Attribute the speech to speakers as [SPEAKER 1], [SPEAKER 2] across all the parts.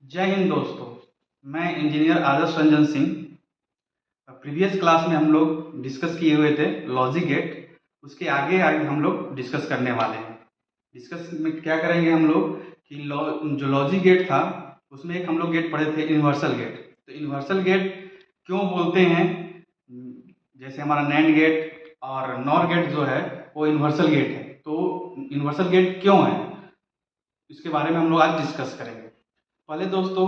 [SPEAKER 1] जय हिंद दोस्तों। मैं इंजीनियर आदर्श रंजन सिंह। प्रीवियस क्लास में हम लोग डिस्कस किए हुए थे लॉजिक गेट। उसके आगे आगे हम लोग डिस्कस करने वाले हैं। डिस्कस में क्या करेंगे हम लोग कि जो लॉजिक गेट था उसमें एक हम लोग गेट पढ़े थे यूनिवर्सल गेट। तो यूनिवर्सल गेट क्यों बोलते हैं, जैसे हमारा नैंड गेट और नॉर गेट जो है वो यूनिवर्सल गेट है। तो यूनिवर्सल गेट क्यों है इसके बारे में हम लोग आज डिस्कस करेंगे। पहले दोस्तों,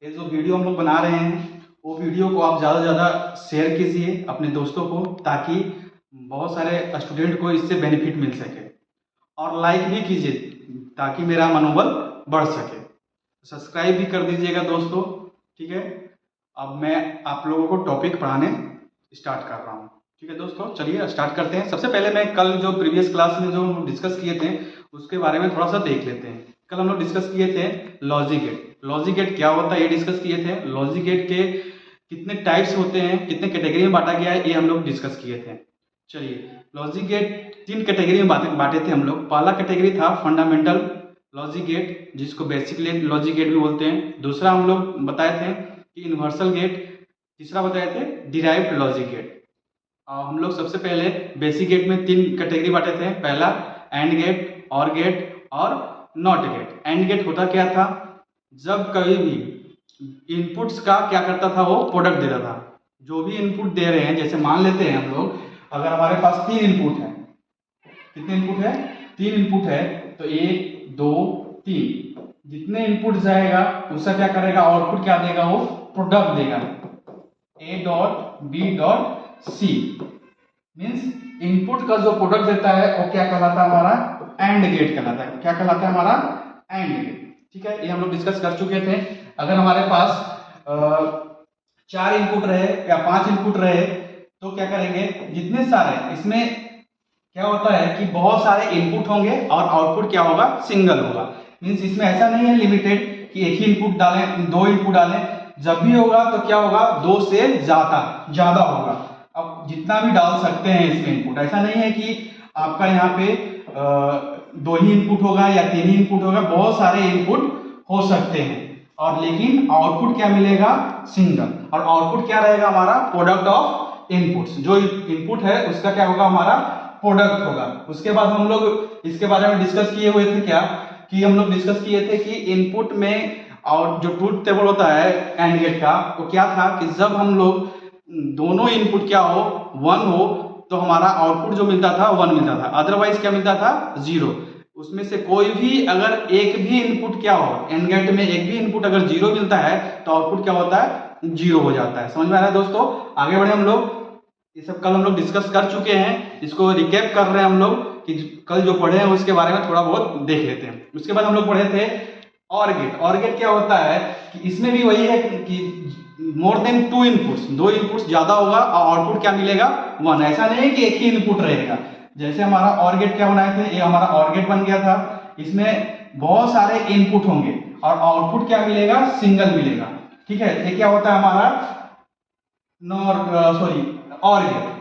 [SPEAKER 1] ये जो वीडियो हम लोग बना रहे हैं वो वीडियो को आप ज़्यादा से ज़्यादा शेयर कीजिए अपने दोस्तों को, ताकि बहुत सारे स्टूडेंट को इससे बेनिफिट मिल सके। और लाइक भी कीजिए ताकि मेरा मनोबल बढ़ सके। सब्सक्राइब भी कर दीजिएगा दोस्तों, ठीक है। अब मैं आप लोगों को टॉपिक पढ़ाने स्टार्ट कर रहा हूँ। ठीक है दोस्तों, चलिए स्टार्ट करते हैं। सबसे पहले मैं कल जो प्रीवियस क्लास में जो डिस्कस किए थे उसके बारे में थोड़ा सा देख लेते हैं। कल हम लोग डिस्कस किए थे लॉजिक गेट। लॉजिक गेट क्या होता है ये डिस्कस किए थे। लॉजिक गेट के कितने टाइप्स होते हैं, कितने कैटेगरी में बांटा गया है, ये हम लोग डिस्कस किए थे। चलिए, लॉजिक गेट 3 कैटेगरी में बांटे थे हम लोग। पहला कैटेगरी था फंडामेंटल लॉजिक गेट, जिसको बेसिक लॉजिक गेट भी बोलते हैं। दूसरा हम लोग बताए थे कि यूनिवर्सल गेट। तीसरा बताए थे डिराइव्ड लॉजिक गेट। हम लोग सबसे पहले बेसिक गेट में 3 कैटेगरी बांटे थे। पहला एंड गेट, और गेट और नॉट गेट। एंड गेट होता क्या था, जब कभी भी इनपुट्स का क्या करता था, वो प्रोडक्ट देता था। जो भी इनपुट दे रहे हैं, जैसे मान लेते हैं हम लोग अगर हमारे पास 3 इनपुट है। कितने इनपुट है? 3 इनपुट है। तो 1 2 3 जितने इनपुट जाएगा उसका क्या करेगा, आउटपुट क्या देगा, वो प्रोडक्ट देगा। A dot B dot C means input का जो प्रोडक्ट देता है वो क्या कहलाता है, हमारा एंड गेट कहलाता है। क्या कहलाता है, हमारा एंड गेट। ठीक है, ये हम लोग डिस्कस कर चुके थे। अगर हमारे पास 4 इनपुट रहे या 5 इनपुट रहे तो क्या करेंगे, जितने सारे इसमें क्या होता है कि बहुत सारे इनपुट होंगे और आउटपुट क्या होगा, सिंगल होगा। मीन्स इसमें ऐसा नहीं है लिमिटेड कि एक ही इनपुट डालें, 2 इनपुट डालें। जब भी होगा तो क्या होगा, 2 से ज्यादा होगा। अब जितना भी डाल सकते हैं इसमें इनपुट, ऐसा नहीं है कि आपका यहाँ पे 2 ही इनपुट होगा या 3 ही इनपुट होगा। बहुत सारे इनपुट हो सकते हैं और लेकिन आउटपुट क्या मिलेगा, सिंगल। और आउटपुट क्या रहेगा, हमारा प्रोडक्ट ऑफ इनपुट्स। जो इनपुट है उसका क्या होगा, हमारा प्रोडक्ट होगा। उसके बाद हम लोग इसके बारे में डिस्कस किए हुए थे क्या, कि हम लोग डिस्कस किए थे कि इनपुट में और जो ट्रूथ टेबल होता है एंड गेट का, वो क्या था कि जब हम लोग दोनों इनपुट क्या हो, 1 हो, तो हमारा आउटपुट जो मिलता था 1 मिलता था। अदरवाइज क्या मिलता था, 0। उसमें से कोई भी अगर एक भी इनपुट क्या हो, एंड गेट में एक भी इनपुट अगर 0 मिलता है तो आउटपुट क्या होता है, 0 हो जाता है। समझ में आ रहा है दोस्तों? आगे बढ़े हम लोग। ये सब कल हम लोग डिस्कस कर चुके हैं, इसको रिकैप कर रहे हैं हम लोग कि कल जो पढ़े हैं उसके बारे में थोड़ा बहुत देख लेते हैं। उसके बाद हम लोग पढ़े थे और गेट। और गेट क्या होता है कि इसमें भी वही है कि मोर देन 2 इनपुट्स, 2 इनपुट्स ज्यादा होगा और आउटपुट क्या मिलेगा, 1। ऐसा नहीं है कि एक ही इनपुट रहेगा। जैसे हमारा और गेट क्या बनाए थे, ये हमारा और गेट बन गया था। इसमें बहुत सारे इनपुट होंगे और आउटपुट क्या मिलेगा, सिंगल मिलेगा। ठीक है, ये क्या होता है हमारा और गेट।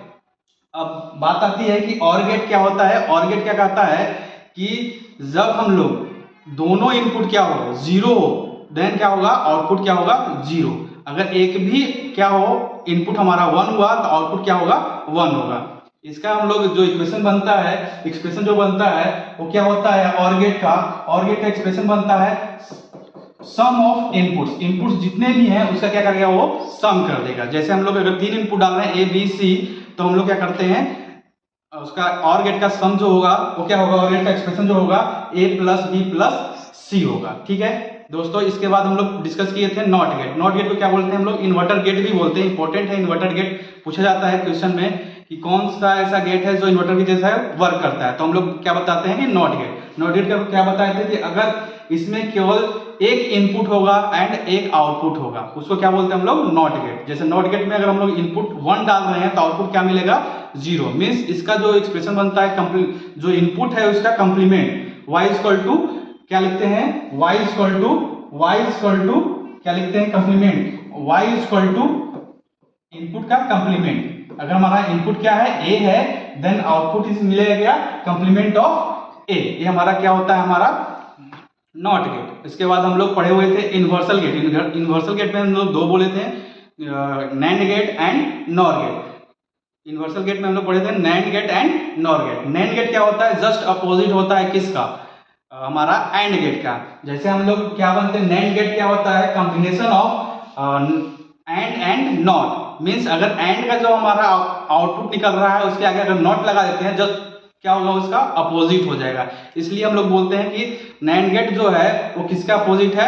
[SPEAKER 1] अब बात आती है कि और गेट क्या होता है। और गेट क्या कहता है कि जब हम लोग दोनों इनपुट क्या हो, 0 हो, देन क्या होगा, आउटपुट क्या होगा, 0। अगर एक भी क्या हो, इनपुट हमारा 1 हुआ तो आउटपुट क्या होगा, 1 होगा। इसका हम लोग जो इक्वेशन बनता है, एक्सप्रेशन जो बनता है वो क्या होता है, और गेट का एक्सप्रेशन बनता है सम ऑफ इनपुट्स। इनपुट्स जितने भी हैं उसका क्या करेगा, वो सम कर देगा। जैसे हम लोग अगर 3 इनपुट डाल रहे हैं ए बी सी, तो हम लोग क्या करते हैं, उसका और गेट का सम जो होगा वो क्या होगा, और गेट का एक्सप्रेशन जो होगा a प्लस बी प्लस सी होगा। ठीक है दोस्तों, इसके बाद हम लोग डिस्कस किए थे नॉट गेट। नॉट गेट को क्या बोलते हैं हम लोग, इन्वर्टर गेट भी बोलते हैं। इंपॉर्टेंट है इन्वर्टर गेट, पूछा जाता है क्वेश्चन में कि कौन सा ऐसा गेट है जो इन्वर्टर के जैसा वर्क करता है। तो हम लोग क्या बताते हैं कि नॉट गेट। नॉट गेट का क्या बताए थे कि अगर इसमें केवल एक इनपुट होगा एंड एक आउटपुट होगा, उसको क्या बोलते हैं हम लोग, नॉट गेट। जैसे नॉट गेट में अगर हम लोग इनपुट 1 डाल रहे हैं तो आउटपुट क्या मिलेगा, 0। मीन्स इसका जो एक्सप्रेशन बनता है, जो इनपुट है उसका कंप्लीमेंट, y इक्वल टू क्या लिखते हैं, y इक्वल टू क्या लिखते हैं, complement. y equal to input का कंप्लीमेंट। अगर हमारा इनपुट क्या है, a है, देन आउटपुट इस मिलेगा क्या, कंप्लीमेंट ऑफ a। ये हमारा क्या होता है, हमारा नॉट गेट। इसके बाद हम लोग पढ़े हुए थे इन्वर्सल गेट। इन्वर्सल गेट में हम लोग दो बोले थे, NAND gate and NOR gate. Universal gate में हम लोग पढ़े थे NAND gate and NOR gate. NAND gate क्या होता है, जस्ट अपोजिट होता है किसका, हमारा एंड गेट का। जैसे हम लोग क्या बनते हैं, नैंड गेट क्या होता है, combination of and not. Means अगर एंड का जो हमारा आउटपुट निकल रहा है उसके आगे अगर नॉट लगा देते हैं, जस्ट क्या होगा, उसका अपोजिट हो जाएगा। इसलिए हम लोग बोलते हैं कि नैंड गेट जो है वो किसका अपोजिट है,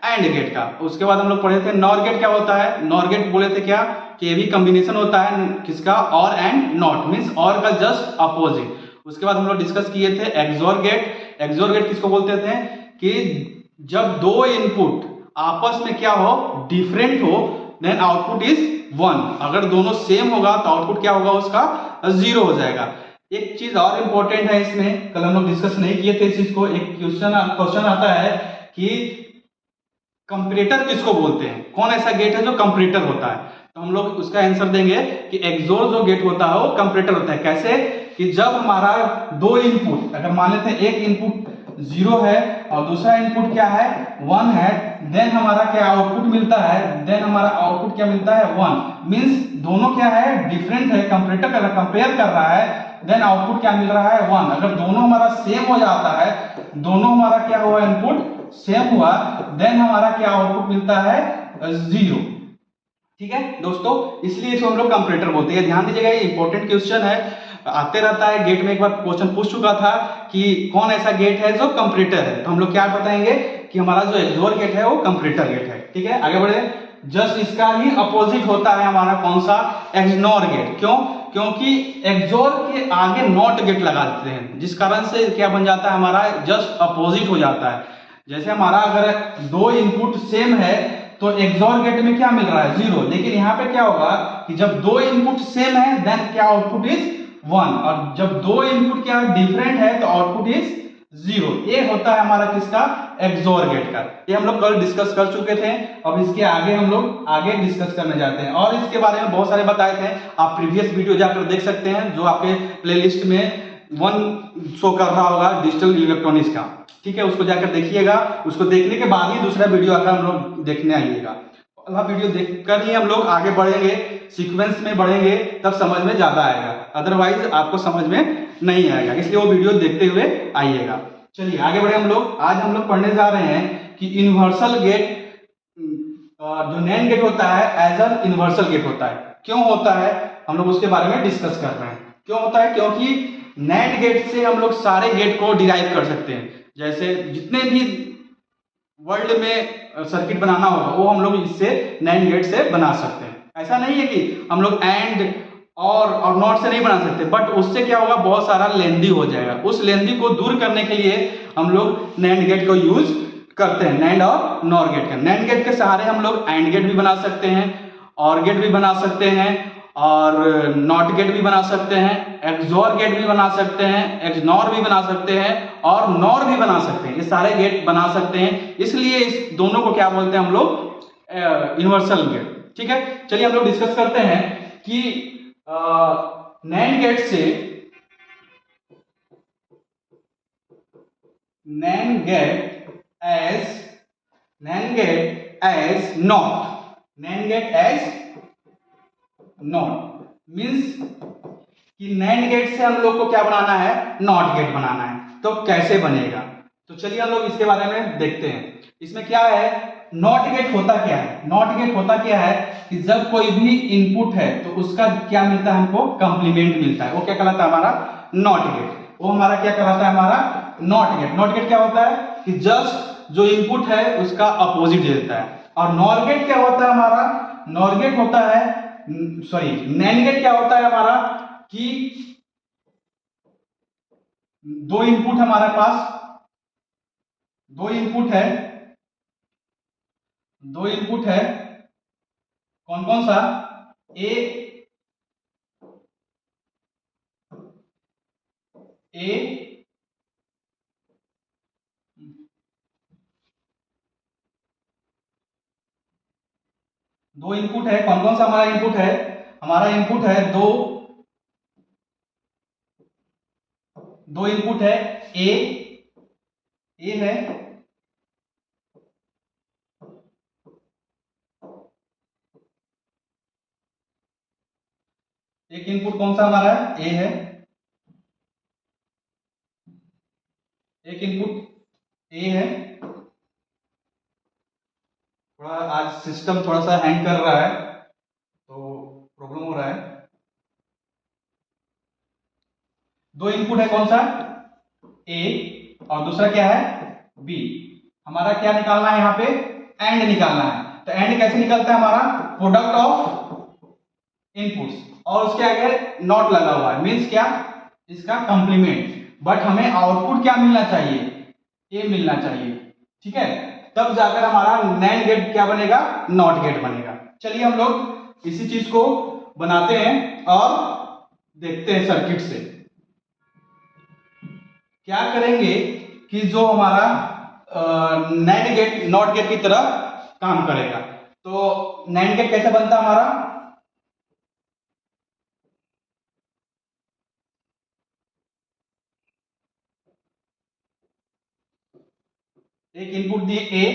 [SPEAKER 1] एंड गेट का। उसके बाद हम लोग पढ़े थे नॉर गेट क्या होता है। नॉर गेट बोले थे क्या, कि ये भी कॉम्बिनेशन होता है किसका, और एंड नॉट, मीन्स और का जस्ट अपोजिट। उसके बाद हम लोग डिस्कस किए थे एक्सोर गेट। एक्सोर गेट किसको बोलते थे, कि जब दो इनपुट आपस में क्या हो, डिफरेंट हो, देन आउटपुट इज 1। अगर दोनों सेम होगा तो आउटपुट क्या होगा, उसका 0 हो जाएगा। एक चीज और इंपॉर्टेंट है इसमें, कल हम लोग डिस्कस नहीं किए थे इस चीज को। एक क्वेश्चन आता है कि कंपैरेटर किसको बोलते हैं, कौन ऐसा गेट है जो कंपैरेटर होता है। तो हम लोग उसका आंसर देंगे कि एक्सोर जो गेट होता है वो कंपैरेटर होता है। कैसे, कि जब हमारा दो इनपुट, अगर मान लेते हैं एक इनपुट 0 है और दूसरा इनपुट क्या है, 1 है, देन हमारा क्या आउटपुट मिलता है, देन हमारा आउटपुट क्या मिलता है, 1। मींस दोनों क्या है, डिफरेंट है, कंपैरेटर कंपेयर कर रहा है, देन आउटपुट क्या मिल रहा है, 1। अगर दोनों हमारा सेम हो जाता है, दोनों हमारा क्या हुआ, इनपुट सेम हुआ, देन हमारा क्या आउटपुट मिलता है, 0। ठीक है दोस्तों, इसलिए इसको हम लोग कंपैरेटर बोलते हैं। ध्यान दीजिएगा, ये इंपॉर्टेंट क्वेश्चन है, आते रहता है गेट में। एक बार क्वेश्चन पूछ चुका था कि कौन ऐसा गेट है जो कंपैरेटर है, तो हम लोग क्या बताएंगे कि हमारा जो एक्सोर गेट है वो कंपैरेटर गेट है। ठीक है, आगे बढ़े। जस्ट इसका ही अपोजिट होता है हमारा कौन सा, एक्सनॉर गेट। क्यों, क्योंकि एक्सोर के आगे नॉट गेट लगा देते हैं, जिस कारण से क्या बन जाता है, हमारा जस्ट अपोजिट हो जाता है। जैसे हमारा अगर दो इनपुट सेम है तो एक्सोर गेट में क्या मिल रहा है, 0। लेकिन यहाँ पे क्या होगा कि जब दो इनपुट सेम है देन क्या आउटपुट इज 1, और जब दो इनपुट क्या डिफरेंट है तो आउटपुट इज 0। ये होता है हमारा किसका, एक्सोर गेट का। ये हम लोग कल डिस्कस कर चुके थे। अब इसके आगे हम लोग आगे डिस्कस करने जाते हैं, और इसके बारे में बहुत सारे बताए थे। आप प्रीवियस वीडियो जाकर देख सकते हैं, जो आपके प्लेलिस्ट में 1 शो कर रहा होगा डिजिटल इलेक्ट्रॉनिक्स का। ठीक है, उसको जाकर देखिएगा। उसको देखने के बाद ही दूसरा वीडियो आकर हम लोग देखने आइएगा। पहला वीडियो देखकर ही हम लोग आगे बढ़ेंगे, सीक्वेंस में बढ़ेंगे, तब समझ में ज्यादा आएगा, अदरवाइज आपको समझ में नहीं आएगा। इसलिए वो वीडियो देखते हुए आइएगा। चलिए आगे बढ़े हम लोग। आज हम लोग पढ़ने जा रहे हैं कि यूनिवर्सल गेट, जो नैंड गेट होता है एज अ यूनिवर्सल गेट होता है। क्यों होता है, हम लोग उसके बारे में डिस्कस कर रहे हैं। क्यों होता है, क्योंकि नैंड गेट से हम लोग सारे गेट को डिराइव कर सकते हैं। जैसे जितने भी वर्ल्ड में सर्किट बनाना होगा वो हम लोग इससे नैंड गेट से बना सकते हैं। ऐसा नहीं है कि हम लोग एंड और नॉट से नहीं बना सकते, बट उससे क्या होगा, बहुत सारा लेंदी हो जाएगा। उस लेंदी को दूर करने के लिए हम लोग नैंड गेट को यूज करते हैं, नैंड और नॉर गेट का। नैंड गेट के सहारे हम लोग एंड गेट भी बना सकते हैं, और गेट भी बना सकते हैं, और नॉट गेट भी बना सकते हैं, एक्सोर गेट भी बना सकते हैं, एक्सनॉर भी बना सकते हैं, और नॉर भी बना सकते हैं। ये सारे गेट बना सकते हैं, इसलिए इस दोनों को क्या बोलते हैं हम लोग, यूनिवर्सल गेट। ठीक है, चलिए हम लोग डिस्कस करते हैं कि नैंड गेट से NAND gate as not, NAND gate as not means कि नैंड गेट से हम लोग को क्या बनाना है, नॉट गेट बनाना है। तो कैसे बनेगा, तो चलिए हम लोग इसके बारे में देखते हैं। इसमें क्या है, नॉट गेट होता क्या है, नॉट गेट होता क्या है कि जब कोई भी इनपुट है तो उसका क्या मिलता है, हमको कंप्लीमेंट मिलता है। वो क्या कहलाता है, हमारा नॉट गेट। वो हमारा क्या कहलाता है, हमारा नॉट गेट। नॉट गेट क्या होता है कि जस्ट जो इनपुट है उसका अपोजिट देता है। और नॉर गेट क्या होता है, हमारा नॉर गेट होता है, सॉरी नैंड गेट क्या होता है हमारा, कि दो इनपुट हमारे पास, दो इनपुट है, दो इनपुट है, कौन कौन सा, ए दो इनपुट है, कौन कौन सा हमारा इनपुट है, हमारा इनपुट है दो इनपुट है, ए है, एक इनपुट कौन सा हमारा है, ए है, एक इनपुट ए है। थोड़ा आज सिस्टम थोड़ा सा हैंग कर रहा है तो प्रॉब्लम हो रहा है। दो इनपुट है, कौन सा, ए, और दूसरा क्या है, बी। हमारा क्या निकालना है, यहाँ पे एंड निकालना है। तो एंड कैसे निकलता है, हमारा प्रोडक्ट ऑफ इनपुट्स और उसके आगे नॉट लगा हुआ है, मीन्स क्या, इसका कंप्लीमेंट। बट हमें आउटपुट क्या मिलना चाहिए, ए मिलना चाहिए, ठीक है। तब जाकर हमारा नैंड गेट क्या बनेगा, नॉट गेट बनेगा। चलिए हम लोग इसी चीज को बनाते हैं और देखते हैं सर्किट से क्या करेंगे कि जो हमारा नैंड गेट नॉट गेट की तरह काम करेगा। तो नैंड गेट कैसे बनता है हमारा, एक इनपुट दिए ए,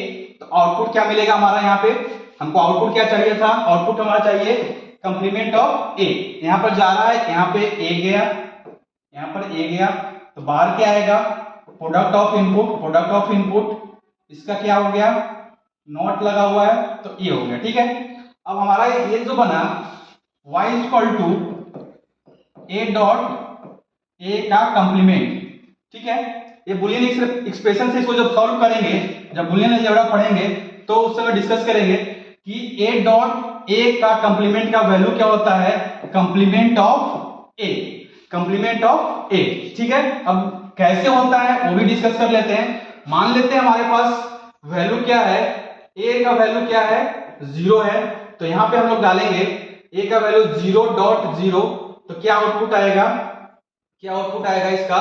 [SPEAKER 1] तो आउटपुट क्या मिलेगा हमारा, यहाँ पे हमको आउटपुट क्या चाहिए था, आउटपुट हमारा चाहिए कंप्लीमेंट ऑफ ए। यहाँ पर जा रहा है, यहाँ पे ए गया, यहाँ पर ए गया, तो बाहर क्या आएगा, product of input, product of input, इसका क्या हो गया, नॉट लगा हुआ है तो ये हो गया, ठीक है। अब हमारा ये जो बना y equal to A dot ए का कंप्लीमेंट, ठीक है। ये बुलियन एक्सप्रेशन से इसको जब सॉल्व करेंगे, जब बुलियन अलजेब्रा पढ़ेंगे तो उस समय डिस्कस करेंगे कि ए डॉट ए का कंप्लीमेंट का वैल्यू क्या होता है, complement of a, complement of a, ठीक है। अब कैसे होता है वो भी डिस्कस कर लेते हैं। मान लेते हैं हमारे पास वैल्यू क्या है, ए का वैल्यू क्या है, 0 है, तो यहां पे हम लोग डालेंगे ए का वैल्यू 0.0, तो क्या आउटपुट आएगा, क्या आउटपुट आएगा इसका,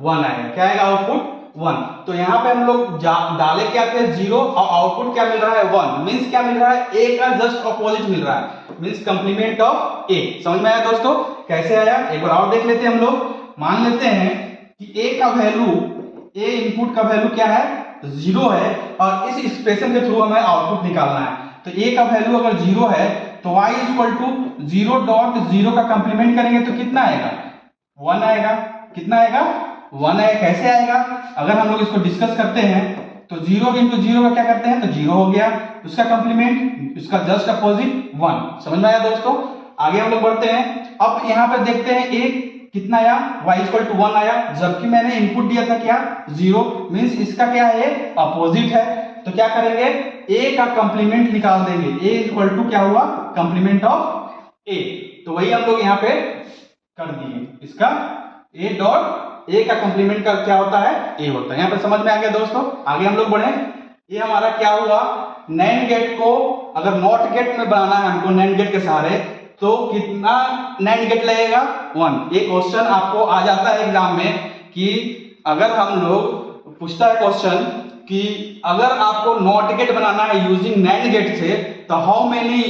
[SPEAKER 1] 1 आएगा, क्या आएगा, आउटपुट 1। तो यहाँ पे हम लोग डाले क्या थे, 0, और आउटपुट क्या मिल रहा है, 1, मीन्स क्या मिल रहा है, ए का जस्ट अपोजिट मिल रहा है, मीन्स कंप्लीमेंट ऑफ ए। समझ में आया दोस्तों, कैसे आया, एक बार और देख लेते हैं हम लोग। मान लेते हैं कि ए का वैल्यू, ए इनपुट का वैल्यू क्या है, 0 है, और इस एक्सप्रेशन के थ्रू हमें आउटपुट निकालना है। तो ए का वैल्यू अगर 0 है तो y इक्वल टू 0.0 का कंप्लीमेंट करेंगे तो कितना आएगा, 1 आएगा, कितना आएगा, 1 आएगा। कैसे आएगा, अगर हम लोग इसको डिस्कस करते हैं तो 0 इंटू 0 का क्या करते हैं, तो 0 हो गया, उसका कंप्लीमेंट, उसका जस्ट अपोजिट 1। समझ में आया दोस्तों, आगे हम लोग बढ़ते हैं। अब यहाँ पे देखते हैं ए कितना आया, y इक्वल टू 1 आया, जबकि मैंने इनपुट दिया था क्या, 0, मीन्स इसका क्या है, अपोजिट है। तो क्या करेंगे, ए का कंप्लीमेंट निकाल देंगे, ए इक्वल टू क्या हुआ, कंप्लीमेंट ऑफ ए। तो वही हम लोग यहाँ पे कर दिए, इसका ए डॉट ए का कंप्लीमेंट का क्या होता है, ए होता है। यहाँ पे समझ में आ गया दोस्तों, आगे हम लोग बढ़े। ये हमारा क्या हुआ, नैंड गेट को अगर नॉट गेट में बनाना है हमको नैंड गेट के सहारे, तो कितना नैंड गेट लगेगा, 1। ये क्वेश्चन आपको आ जाता है एग्जाम में कि अगर हम लोग पूछता है क्वेश्चन कि अगर आपको नॉट गेट बनाना है यूजिंग नैंड गेट से, तो how many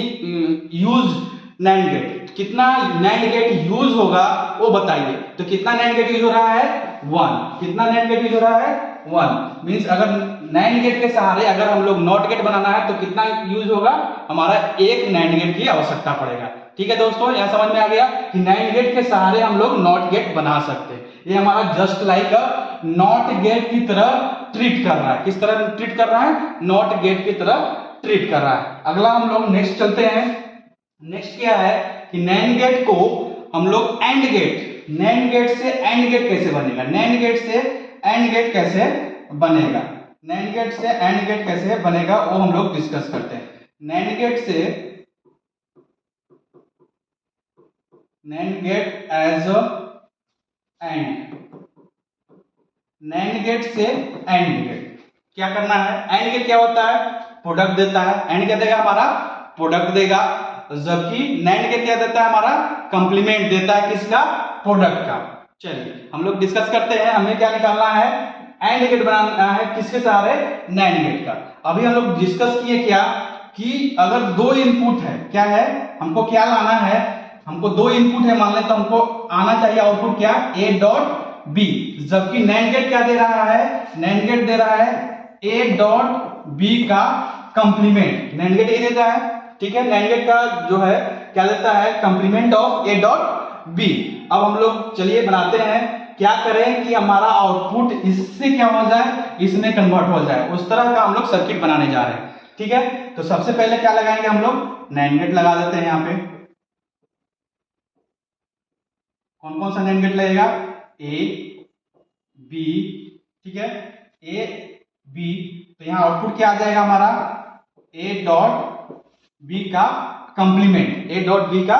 [SPEAKER 1] use NAND gate, कितना नैंड गेट यूज होगा वो बताइए। तो कितना नैंड गेट यूज हो रहा है, 1। कितना नैंड गेट यूज हो रहा है, 1। मींस अगर नैंड गेट के सहारे अगर हम लोग नॉट गेट बनाना है तो कितना यूज होगा, हमारा एक नैंड गेट की आवश्यकता पड़ेगा। ठीक है दोस्तों, यहां समझ में आ गया कि नैंड गेट के सहारे हम लोग नॉट गेट बना सकते हैं। ये हमारा जस्ट लाइक नॉट गेट की तरह ट्रीट कर रहा है। किस तरह ट्रीट कर रहा है, नॉट गेट की तरह ट्रीट कर रहा है। अगला हम लोग नेक्स्ट चलते हैं। नेक्स्ट क्या है कि नैंड गेट को हम लोग एंड गेट, नैंड गेट से एंड गेट कैसे बनेगा, नैंड गेट से एंड गेट कैसे बनेगा, नैंड गेट से एंड गेट कैसे बनेगा वो हम लोग डिस्कस करते हैं। नैंड गेट से NAND gate as AND, NAND gate से एंड गेट क्या करना है, एंड गेट क्या होता है, प्रोडक्ट देता है। एंड क्या देगा, हमारा प्रोडक्ट देगा, जबकि नैंड गेट क्या देता है, हमारा कंप्लीमेंट देता है, किसका, प्रोडक्ट का। चलिए हम लोग डिस्कस करते हैं, हमें क्या निकालना है, एंड गेट बनाना है, किसके सहारे, नैंड गेट का। अभी हम लोग डिस्कस किए क्या कि अगर दो इनपुट है, क्या है, हमको क्या लाना है, हमको दो इनपुट है मान लें, तो हमको आना चाहिए आउटपुट क्या, ए डॉट बी, जबकि नैंड गेट क्या दे रहा है, नैंड गेट दे रहा है ए डॉट बी का कंप्लीमेंट, नैंड गेट ये देता है। ठीक है, नैंड गेट का जो है क्या देता है, complement of A dot B. अब हम लोग चलिए बनाते हैं, क्या करें कि हमारा आउटपुट इससे क्या हो जाए, इसमें कन्वर्ट हो जाए, उस तरह का हम लोग सर्किट बनाने जा रहे हैं। ठीक है, तो सबसे पहले क्या लगाएंगे हम लोग, नैंड गेट लगा देते हैं। यहाँ पे कौन कौन सा नैंड गेट लगेगा, ए बी, ठीक है, ए बी। तो यहाँ आउटपुट क्या आ जाएगा हमारा, ए डॉट बी का कंप्लीमेंट, ए डॉट बी का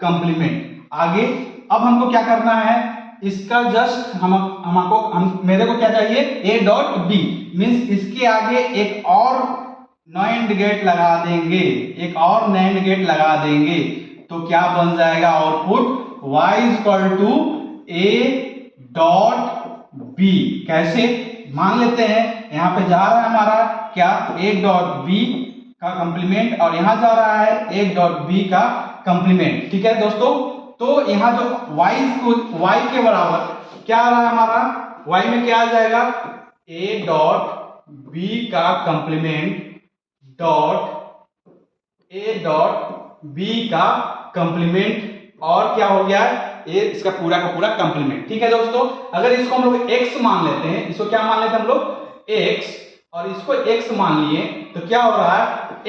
[SPEAKER 1] कंप्लीमेंट। आगे अब हमको क्या करना है, इसका जस्ट मेरे को क्या चाहिए, ए डॉट बी, मीन्स इसके आगे एक और नैंड गेट लगा देंगे, एक और नैंड गेट लगा देंगे, तो क्या बन जाएगा output, y is equal to A dot B. कैसे, मान लेते हैं यहां पे जा रहा है हमारा क्या, ए डॉट बी का कंप्लीमेंट, और यहां जा रहा है ए डॉट बी का कंप्लीमेंट। ठीक है दोस्तों, तो यहां जो y के बराबर क्या आ रहा है हमारा, y में क्या आ जाएगा, ए डॉट बी का complement dot A dot B का कंप्लीमेंट, और क्या हो गया है, ए इसका पूरा का पूरा कंप्लीमेंट। ठीक है दोस्तों, अगर इसको हम लोग x मान लेते हैं, इसको क्या मान लेते हैं हम लोग x, और इसको x मान लिए, तो क्या हो रहा है,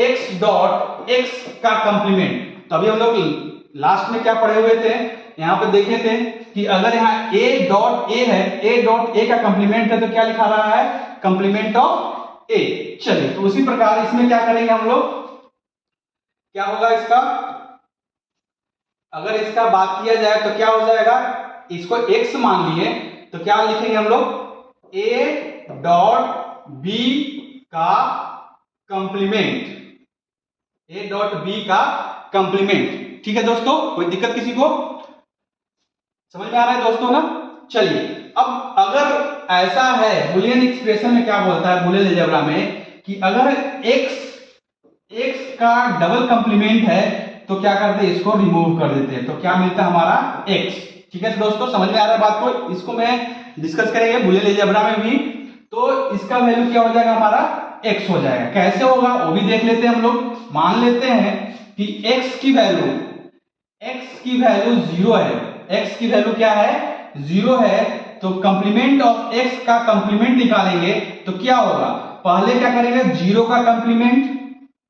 [SPEAKER 1] x डॉट x का कंप्लीमेंट। तो अभी हम लोग लास्ट में क्या पढ़े हुए थे, यहाँ पे देखे थे कि अगर यहाँ a डॉट a है, a डॉट a का कंप्लीमेंट है, तो क्या लिखा रहा है, कंप्लीमेंट ऑफ a। चलिए, तो उसी प्रकार इसमें क्या करेंगे हम लोग, क्या होगा इसका, अगर इसका बात किया जाए तो क्या हो जाएगा, इसको x मान लिए, तो क्या लिखेंगे हम लोग, a डॉट b का कंप्लीमेंट, a डॉट b का कंप्लीमेंट। ठीक है दोस्तों, कोई दिक्कत किसी को, समझ में आ रहा है दोस्तों ना। चलिए, अब अगर ऐसा है, बुलियन एक्सप्रेशन में क्या बोलता है, बुलियन अलजेब्रा में, कि अगर x का डबल कंप्लीमेंट है, तो क्या करते हैं, इसको रिमूव कर देते हैं, तो क्या मिलता है हमारा x। ठीक है दोस्तों, समझ में आ रहा है बात को, इसको मैं डिस्कस करेंगे बुलियन अलजेब्रा में भी, तो इसका वैल्यू क्या हो जाएगा हमारा, x हो जाएगा। कैसे होगा वो भी देख लेते हैं हम लोग। मान लेते हैं कि x की वैल्यू 0 है, x की वैल्यू क्या है, 0 है, तो कंप्लीमेंट ऑफ x का कंप्लीमेंट निकालेंगे, तो क्या होगा, पहले क्या करेंगे, 0 का कंप्लीमेंट,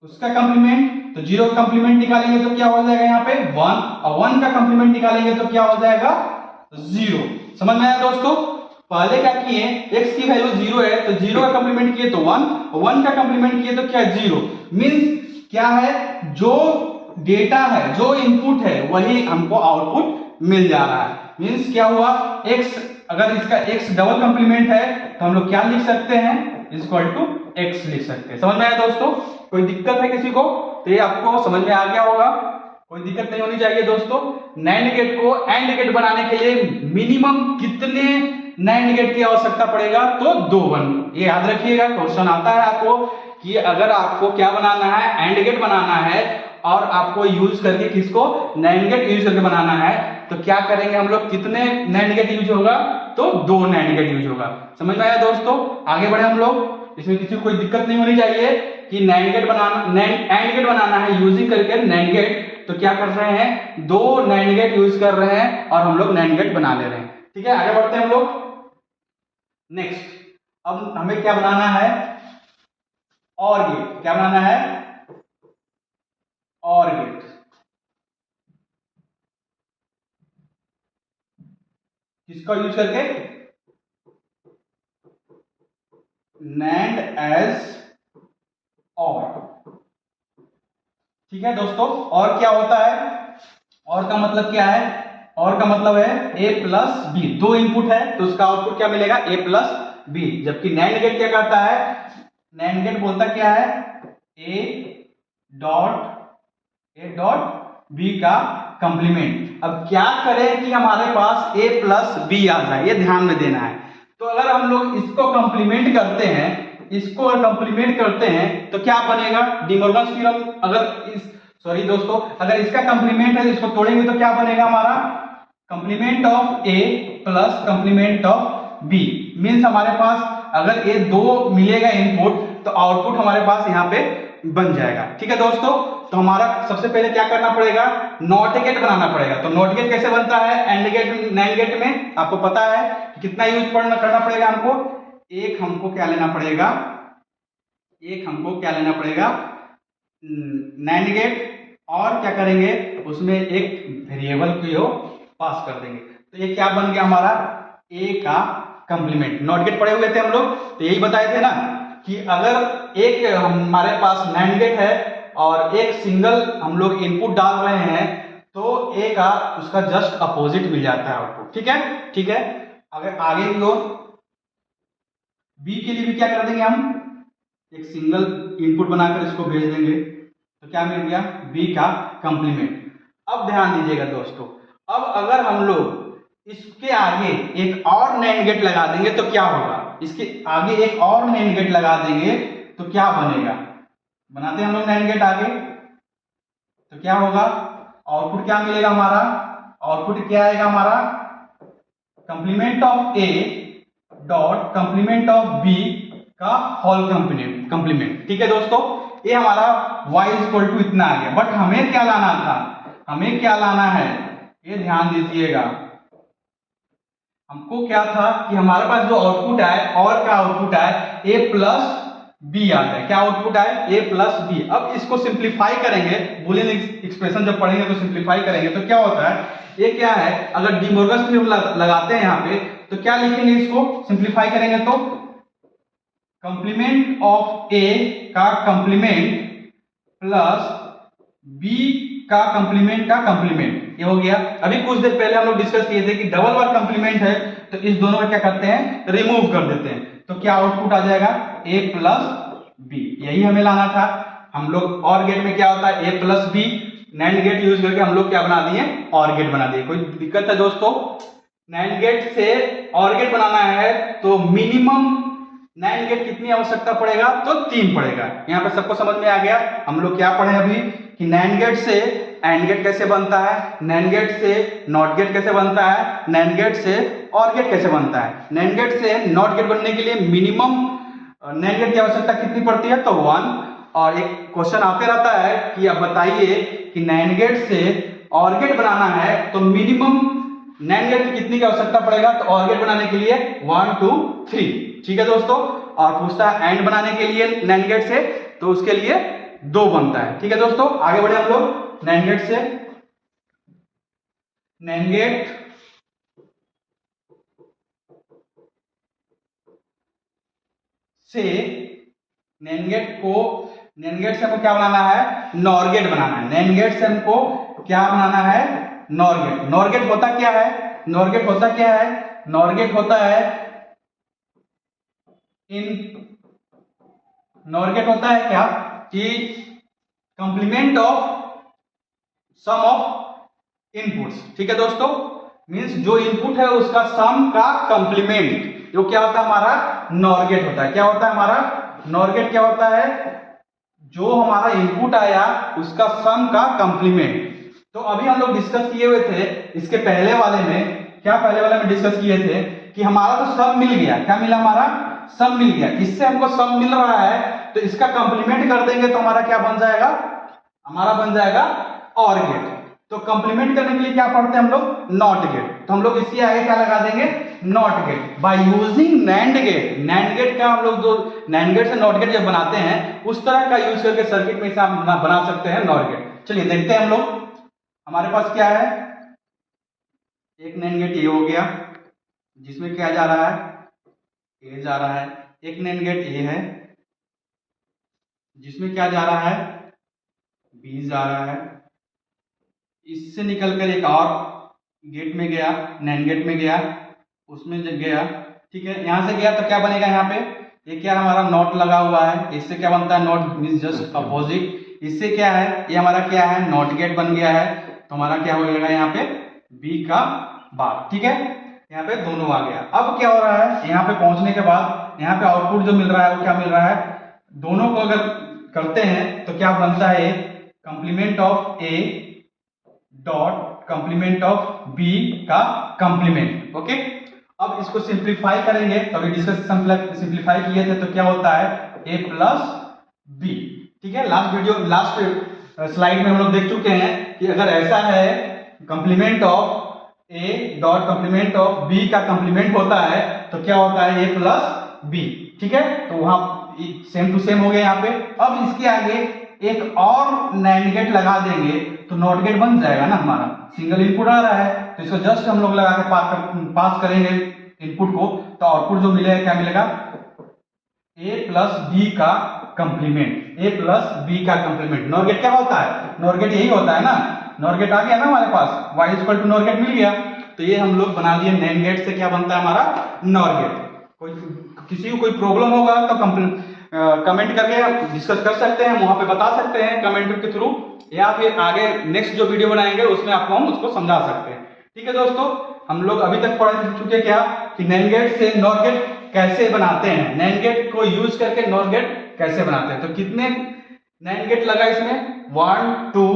[SPEAKER 1] उसका कंप्लीमेंट, तो 0 का कंप्लीमेंट निकालेंगे तो क्या हो जाएगा यहाँ पे 1, और 1 का कंप्लीमेंट निकालेंगे तो क्या हो जाएगा 0। समझ में आया दोस्तों, पहले क्या किए, x की वैल्यू 0 है, तो 0 का कंप्लीमेंट किए तो 1, और 1 का कंप्लीमेंट किए तो क्या 0। मींस क्या है, जो डेटा है, जो इनपुट है, वही हमको आउटपुट मिल जा रहा है। मींस क्या हुआ, x, अगर इसका x डबल कंप्लीमेंट है, तो हम लोग क्या लिख सकते हैं, इक्वल टू x लिख सकते हैं। समझ में आया दोस्तों, कोई दिक्कत है किसी को, तो ये आपको समझ में आ गया होगा, कोई दिक्कत नहीं होनी चाहिए दोस्तों। नैंड गेट को एंड गेट बनाने के लिए मिनिमम कितने नैंड गेट की आवश्यकता पड़ेगा, तो 2 बन, ये याद रखिएगा, क्वेश्चन आता है आपको कि अगर आपको क्या बनाना है, एंड गेट बनाना है, और आपको यूज करके किसको, नैंड गेट यूज करके बनाना है, तो क्या करेंगे हम लोग, कितने नैंड गेट यूज होगा, तो 2 नैंड गेट यूज होगा। समझ में आया दोस्तों, आगे बढ़े हम लोग, इसमें किसी को कोई दिक्कत नहीं होनी चाहिए कि नैंड गेट बनाना, एंड गेट बनाना है यूजिंग करके नैंड गेट, तो क्या कर रहे हैं, 2 नैंड गेट यूज कर रहे हैं, और हम लोग नैंड गेट बना ले रहे हैं। ठीक है, आगे बढ़ते हैं हम लोग। नेक्स्ट, अब हमें क्या बनाना है, और गेट, क्या बनाना है, और गेट। किसका यूज करके, नैंड एज और। ठीक है दोस्तों, और क्या होता है, और का मतलब क्या है, और का मतलब है a प्लस बी, 2 इनपुट है, तो उसका आउटपुट क्या मिलेगा, a प्लस बी। जबकि नैंड गेट क्या करता है, नैंड गेट बोलता क्या है, a डॉट बी का कंप्लीमेंट। अब क्या करें कि हमारे पास a प्लस बी आ जाए, ये ध्यान में देना है। तो अगर हम लोग इसको कंप्लीमेंट करते हैं, इसको कंप्लीमेंट करते हैं, तो क्या बनेगा, डिमॉर्गन्स थ्योरम, अगर इस, सॉरी दोस्तों, अगर इसका कंप्लीमेंट है, इसको तोड़ेंगे तो क्या बनेगा हमारा, complement of a plus complement of b। Means हमारे पास अगर ये 2 मिलेगा इनपुट, तो आउटपुट हमारे पास यहाँ पे बन जाएगा। ठीक है दोस्तों, तो हमारा सबसे पहले क्या करना पड़ेगा, नॉट गेट बनाना पड़ेगा। तो नॉट गेट कैसे बनता है, एंड गेट नैंड गेट में आपको पता है कि कितना यूज करना पड़ेगा हमको, एक हमको क्या लेना पड़ेगा, नैंड गेट, और क्या करेंगे उसमें एक वेरिएबल को पास कर देंगे। तो ये क्या बन गया हमारा, ए का कंप्लीमेंट। नॉट गेट पढ़े हुए थे हम लोग, तो यही बताए थे ना कि अगर एक हमारे पास नैंड गेट है और एक सिंगल हम लोग इनपुट डाल रहे हैं तो ए का उसका जस्ट अपोजिट मिल जाता है आउटपुट। ठीक है। अगर आगे की ओर बी के लिए भी क्या कर देंगे, हम एक सिंगल इनपुट बनाकर इसको भेज देंगे, तो क्या मिल गया, बी का कंप्लीमेंट। अब ध्यान दीजिएगा दोस्तों, अब अगर हम लोग इसके आगे एक और नैंड गेट लगा देंगे तो क्या होगा, इसके आगे एक और नैंड गेट लगा देंगे तो क्या बनेगा, बनाते हैं हम लोग नैंड गेट आगे, तो क्या होगा, आउटपुट क्या मिलेगा हमारा, आउटपुट क्या आएगा हमारा, complement of A dot complement of B का होल कंप्लीमेंट। ठीक है दोस्तों, ये हमारा y इक्वल टू इतना आ गया। बट हमें क्या लाना था, हमें क्या लाना है, ये ध्यान दीजिएगा, हमको क्या था कि हमारे पास जो आउटपुट आए, और का आउटपुट आए ए प्लस बी आ जाए, क्या आउटपुट आए, ए प्लस बी। अब इसको सिंप्लीफाई करेंगे, बूलियन एक्सप्रेशन जब पढ़ेंगे तो सिंप्लीफाई करेंगे तो क्या होता है, ये क्या है, अगर डी मोर्गन थ्योरम लगाते हैं यहाँ पे तो क्या लिखेंगे, इसको सिंप्लीफाई करेंगे तो कंप्लीमेंट ऑफ ए का कंप्लीमेंट प्लस बी का कंप्लीमेंट ये हो गया। अभी कुछ देर पहले हम लोग डिस्कस किए थे कि डबल बार कंप्लीमेंट है तो इस दोनों का क्या करते हैं, रिमूव कर देते हैं, तो क्या आउटपुट आ जाएगा, ए प्लस बी। यही हमें लाना था। हम लोग और गेट में क्या होता है, a plus b, NAND gate use करके हम लोग क्या बना दिए, और गेट बना दिए। कोई दिक्कत है दोस्तों, नैंड गेट से और गेट बनाना है तो मिनिमम नैंड गेट कितनी आवश्यकता पड़ेगा, तो 3 पड़ेगा। यहाँ पे सबको समझ में आ गया। हम लोग क्या पढ़े अभी कि नैंड गेट से एंड गेट कैसे बनता है, नैंड गेट से नॉट गेट कैसे बनता है, नैंड गेट से और गेट कैसे बनता है। नैंड गेट से नॉट गेट बनने के लिए मिनिमम नैंड गेट की आवश्यकता कितनी पड़ती है, तो 1। और एक क्वेश्चन आते रहता है कि अब बताइए कि नैंड गेट से और गेट बनाना है तो मिनिमम नैंड गेट की कितनी की आवश्यकता पड़ेगा, तो और गेट बनाने के लिए 1 2 3। ठीक है दोस्तों, और पूछता है एंड बनाने के लिए नैंड गेट से तो उसके लिए 2 बनता है। ठीक है दोस्तों, आगे बढ़े हम लोग। नैंड गेट से नैंड गेट से हमको क्या बनाना है, नॉर गेट बनाना है। नैंड गेट से हमको क्या बनाना है, नॉर गेट। नॉर गेट होता क्या है, नॉर गेट होता क्या है, नॉर गेट होता है नॉर गेट होता है क्या कि complement of sum of inputs. ठीक है दोस्तों, मींस जो इनपुट है उसका सम का कंप्लीमेंट, जो क्या होता है हमारा नॉर गेट होता है। क्या होता है हमारा नॉर गेट, क्या होता है, जो हमारा इनपुट आया उसका सम का कंप्लीमेंट। तो अभी हम लोग डिस्कस किए हुए थे इसके पहले वाले में, क्या पहले वाले में डिस्कस किए थे कि हमारा तो सम मिल गया, क्या मिला, हमारा सम मिल गया। इससे हमको सम मिल रहा है तो इसका कंप्लीमेंट कर देंगे तो हमारा क्या बन जाएगा, हमारा बन जाएगा और गेट। तो कंप्लीमेंट करने के लिए क्या पढ़ते हैं हम लोग, नॉट गेट। तो हम लोग इसके आगे क्या लगा देंगे, not gate. By using NAND gate, NAND gate का हम लोग जो नैंड गेट से नॉट गेट जब बनाते हैं उस तरह का यूज करके सर्किट में इसे हम बना सकते हैं नॉट गेट। चलिए देखते हैं हम लोग, हमारे पास क्या है, एक नैंड गेट ये हो गया जिसमें क्या जा रहा है, ए जा रहा है। एक नैंड गेट ए है जिसमें क्या जा रहा है, बी जा रहा है। इससे निकलकर एक और गेट में गया, नैंड गेट में गया, उसमें जब गया, ठीक है, यहां से गया तो क्या बनेगा, यहाँ पे ये क्या हमारा नॉट लगा हुआ है, इससे क्या बनता है, नॉट मींस जस्ट अपोजिट। इससे क्या है, ये हमारा क्या है, नॉट गेट बन गया है, तो हमारा क्या हो जाएगा यहाँ पे बी का बार। ठीक है, यहाँ पे दोनों आ गया। अब क्या हो रहा है, यहाँ पे पहुंचने के बाद यहाँ पे आउटपुट जो मिल रहा है वो क्या मिल रहा है, दोनों को अगर करते हैं तो क्या बनता है, complement of A dot complement of B का कंप्लीमेंट। ओके, अब इसको सिंप्लीफाई करेंगे, तो अभी डिस्कस सिंप्लीफाई किए थे तो क्या होता है, ए प्लस बी। ठीक है, लास्ट स्लाइड में हम लोग देख चुके हैं कि अगर ऐसा है complement of A dot complement of B का कंप्लीमेंट होता है तो क्या होता है ए प्लस बी। ठीक है, तो वहां सेम टू सेम हो गया यहाँ पे। अब इसके आगे एक और नैंड गेट लगा देंगे तो नॉट गेट बन जाएगा ना हमारा। सिंगल इनपुट आ रहा है तो इसको जस्ट हम लोग लगा के पास करेंगे इनपुट को, तो आउटपुट जो मिलेगा क्या मिलेगा, ए प्लस बी का कंप्लीमेंट। ए प्लस बी का कंप्लीमेंट। नॉर गेट क्या होता है, नॉर गेट यही होता है ना, नॉर गेट आ गया ना हमारे पास, y equal to NOR gate मिल गया। तो ये हम लोग बना दिए नैंड गेट से क्या बनता है हमारा, नॉर गेट। कोई किसी को कोई प्रॉब्लम होगा तो कमेंट करके डिस्कस कर सकते हैं, वहां पे बता सकते हैं कमेंट के थ्रू, या फिर आगे नेक्स्ट जो वीडियो बनाएंगे उसमें आपको हम उसको समझा सकते हैं। ठीक है दोस्तों, हम लोग अभी तक पढ़ चुके क्या कि नैंड गेट से नॉर गेट कैसे बनाते हैं, नैंड गेट को यूज करके नॉर गेट कैसे बनाते हैं। तो कितने नैंड गेट लगा इसमें, 1 2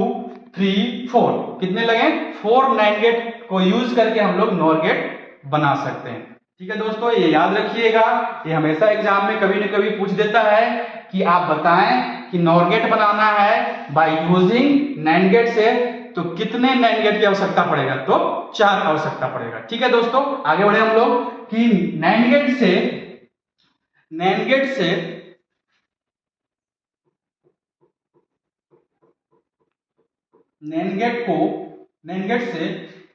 [SPEAKER 1] 3 4, कितने लगे, 4 नैंड गेट को यूज करके हम लोग नॉर गेट बना सकते हैं। ठीक है दोस्तों, ये याद रखिएगा, ये हमेशा एग्जाम में कभी न कभी पूछ देता है कि आप बताएं कि नॉर गेट बनाना है बाय यूजिंग नैंड गेट से तो कितने नैंड गेट की आवश्यकता पड़ेगा, तो 4 आवश्यकता पड़ेगा। ठीक है दोस्तों, आगे बढ़े हम लोग कि नैंड गेट से नैंड गेट से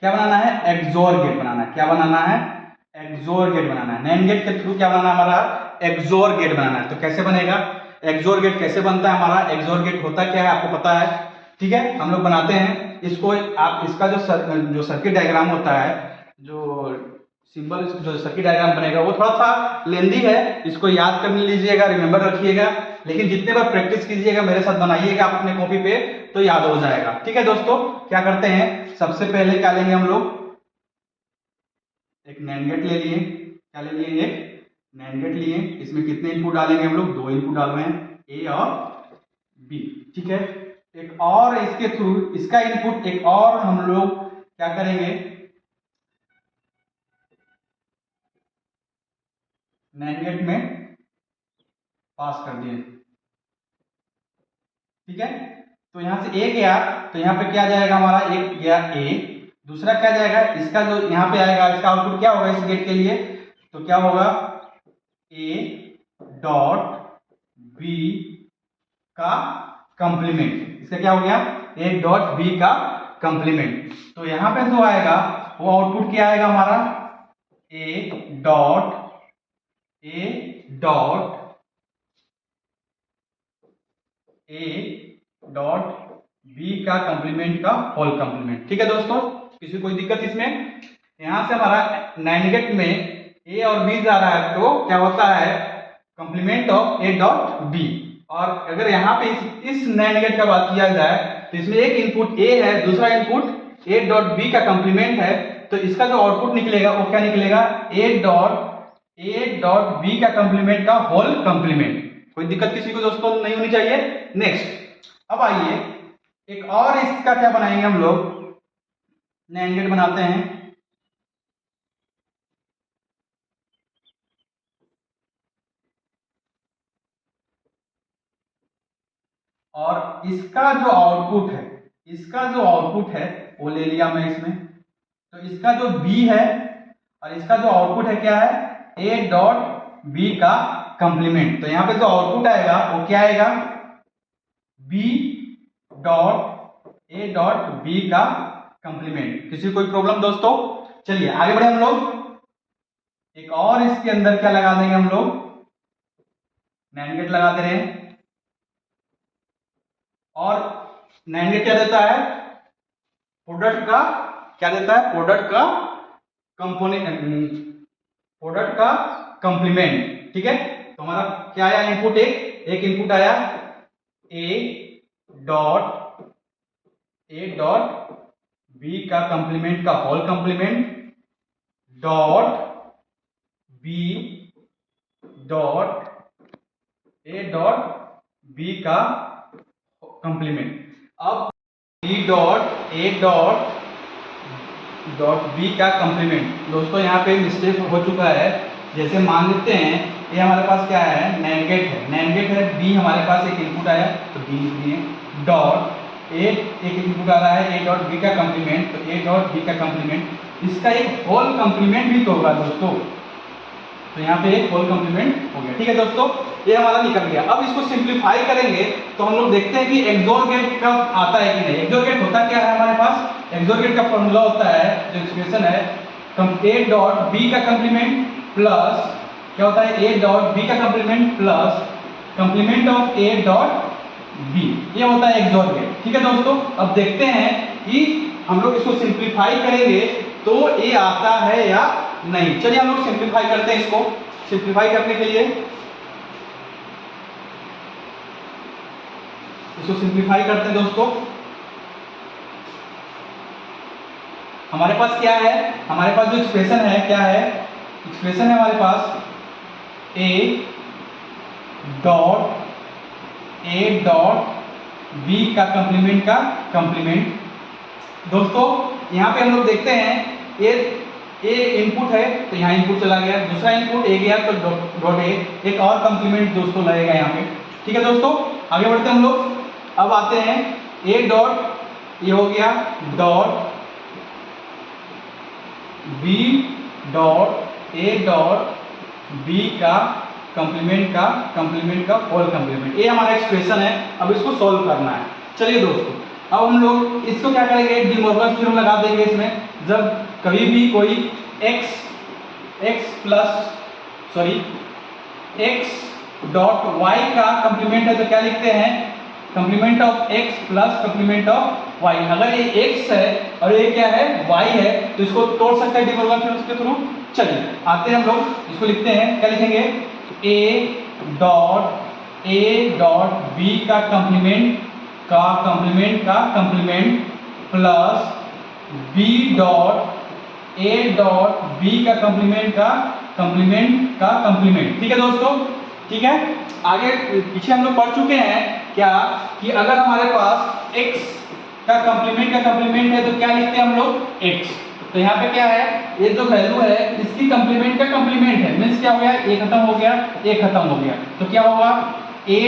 [SPEAKER 1] क्या बनाना है, एक्सोर गेट बनाना है। क्या बनाना है, एक्सोर गेट बनाना है। नैंड गेट के थ्रू क्या बनाना है हमारा, एक्सोर गेट बनाना है। तो कैसे बनेगा, एक्सोर गेट कैसे बनता है हमारा, एक्सोर गेट होता क्या है आपको पता है। ठीक है, हम लोग बनाते हैं इसको। आप इसका जो सर्किट डायग्राम होता है, जो सिंबल जो सर्किट डायग्राम बनेगा वो थोड़ा सा लेंदी है, इसको याद कर लीजिएगा, रिमेंबर रखिएगा। लेकिन जितने बार प्रैक्टिस कीजिएगा, मेरे साथ बनाइएगा आप अपने कॉपी पे, तो याद हो जाएगा। ठीक है दोस्तों, क्या करते हैं, सबसे पहले क्या लेंगे हम लोग, एक नैंड गेट ले लिए। क्या ले लिए, एक नैंड गेट लिए। इसमें कितने इनपुट डालेंगे हम लोग, 2 इनपुट डाल रहे हैं, ए और बी। ठीक है, एक और इसके थ्रू इसका इनपुट एक और हम लोग क्या करेंगे, नैंड गेट में पास कर दिए। ठीक है, तो यहां से ए गया तो यहां पे क्या जाएगा हमारा, एक गया ए, दूसरा क्या जाएगा, इसका जो यहां पे आएगा इसका आउटपुट क्या होगा इस गेट के लिए, तो क्या होगा, ए डॉट बी का कंप्लीमेंट। इसका क्या हो गया, ए डॉट बी का कंप्लीमेंट। तो यहां पे जो आएगा वो आउटपुट क्या आएगा हमारा, ए डॉट बी का कंप्लीमेंट का होल कंप्लीमेंट। ठीक है दोस्तों, किसी कोई दिक्कत इसमें, यहां से हमारा नैंड गेट में ए और बी जा रहा है तो क्या होता है, complement of A dot B. और अगर यहाँ पे इस नैंड गेट का बात किया जाए तो इसमें एक इनपुट ए है, दूसरा इनपुट ए डॉट बी का कंप्लीमेंट है, तो इसका जो आउटपुट निकलेगा वो क्या निकलेगा, ए डॉट बी का कंप्लीमेंट का होल कंप्लीमेंट। कोई दिक्कत किसी को दोस्तों नहीं होनी चाहिए। नेक्स्ट, अब आइए एक और इसका क्या बनाएंगे हम लोग, नैंड गेट बनाते हैं। और इसका जो आउटपुट है वो ले लिया मैं इसमें। तो इसका जो बी है और इसका जो आउटपुट है क्या है, ए डॉट बी का कंप्लीमेंट। तो यहां पे जो आउटपुट आएगा वो क्या आएगा, B dot A dot B का कंप्लीमेंट। किसी कोई प्रॉब्लम दोस्तों, चलिए आगे बढ़े हम लोग। एक और इसके अंदर क्या लगा देंगे हम लोग, नैंड गेट लगा दे रहे हैं। और नैंड गेट क्या देता है, प्रोडक्ट का क्या देता है, प्रोडक्ट का कंप्लीमेंट। ठीक है, तो हमारा क्या आया इनपुट, एक इनपुट आया ए डॉट बी का कंप्लीमेंट का whole complement dot B dot A dot B का कंप्लीमेंट। अब B dot A dot B का कंप्लीमेंट। दोस्तों यहाँ पे मिस्टेक हो चुका है, जैसे मान लेते हैं ये हमारे पास क्या है, नैंड गेट है, बी हमारे पास एक इनपुट आया तो बी लिख दिए, डॉट एक इनपुट आ रहा है ए डॉट बी का कंप्लीमेंट, तो ए डॉट बी का कंप्लीमेंट इसका एक होल कंप्लीमेंट भी तो होगा दोस्तों, तो यहाँ पे एक होल कंप्लीमेंट हो गया। ठीक है दोस्तों, ये हमारा निकल गया। अब इसको सिंप्लीफाई करेंगे तो हम लोग देखते हैं कि एक्सोर गेट कब आता है कि नहीं। एक्सोर गेट होता क्या है हमारे पास, एक्सोर गेट का फॉर्मूला होता है, जो एक्सप्रेशन है ए डॉट बी का कंप्लीमेंट प्लस क्या होता है, ए डॉट बी का complement plus complement of A dot B, ये होता है एक्सोर गेट। ठीक है दोस्तों, अब देखते हैं कि हम लोग इसको सिंप्लीफाई करेंगे तो ये आता है या नहीं। चलिए हम लोग सिंप्लीफाई करते हैं। इसको सिंप्लीफाई करने के लिए इसको सिंप्लीफाई करते हैं दोस्तों। हमारे पास क्या है, हमारे पास जो एक्सप्रेशन है क्या है, एक्सप्रेशन है हमारे पास ए डॉट बी का कंप्लीमेंट का कंप्लीमेंट। दोस्तों यहाँ पे हम लोग देखते हैं ए इनपुट है तो यहाँ इनपुट चला गया, दूसरा इनपुट ए गया तो डॉट ए, एक और कंप्लीमेंट दोस्तों लगेगा यहाँ पे। ठीक है दोस्तों, आगे बढ़ते हैं हम लोग। अब आते हैं ए डॉट, ये हो गया dot B dot A dot B का कंप्लीमेंट का होल कंप्लीमेंट, ये हमारा एक्सप्रेशन है। अब इसको सॉल्व करना है। चलिए दोस्तों, अब हम लोग इसको क्या करेंगे, डी मॉर्गन थ्योरम लगा देंगे इसमें। जब कभी भी कोई x डॉट y का कंप्लीमेंट है तो क्या लिखते हैं, complement of x plus complement of y। अगर ये x है और ये क्या है, y है, तो इसको तोड़ सकते हैं डी मॉर्गन थ्योरम के थ्रू। चलिए आते हैं हम लोग, इसको लिखते हैं, क्या लिखेंगे, ए डॉट बी का complement plus B dot A dot B का कंप्लीमेंट का कंप्लीमेंट। ठीक है दोस्तों, ठीक है। आगे पीछे हम लोग पढ़ चुके हैं क्या, कि अगर हमारे पास x का कंप्लीमेंट है तो क्या लिखते हैं हम लोग, x। तो यहाँ पे क्या है, ये जो वैल्यू है इसकी कंप्लीमेंट का कंप्लीमेंट है, मीन्स क्या हो गया, ए खत्म हो गया, ए खत्म हो गया, तो क्या होगा, ए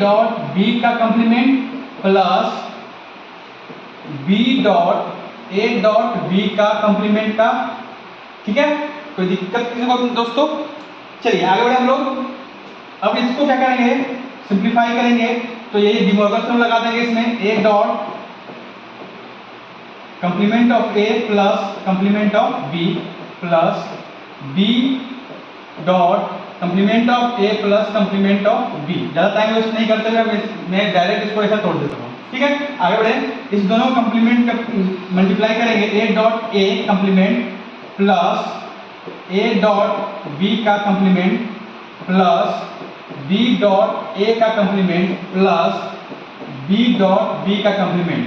[SPEAKER 1] डॉट बी का complement plus B dot A dot B का कंप्लीमेंट का। ठीक है, कोई दिक्कत किसी को दोस्तों। चलिए आगे बढ़े हम लोग। अब इसको क्या करेंगे, सिंप्लीफाई करेंगे, तो ये डी मॉर्गन थ्योरम लगा देंगे इसमें, A dot complement of A plus complement of B plus B dot complement of A plus complement of B. ज़्यादा टाइम वेस्ट नहीं करते हुए मैं डायरेक्ट इसको ऐसा तोड़ देता हूँ। ठीक है, आगे बढ़े। इस दोनों कंप्लीमेंट का मल्टीप्लाई करेंगे, a dot a complement plus A dot B का कंप्लीमेंट प्लस बी डॉट ए का complement plus B dot B का कंप्लीमेंट।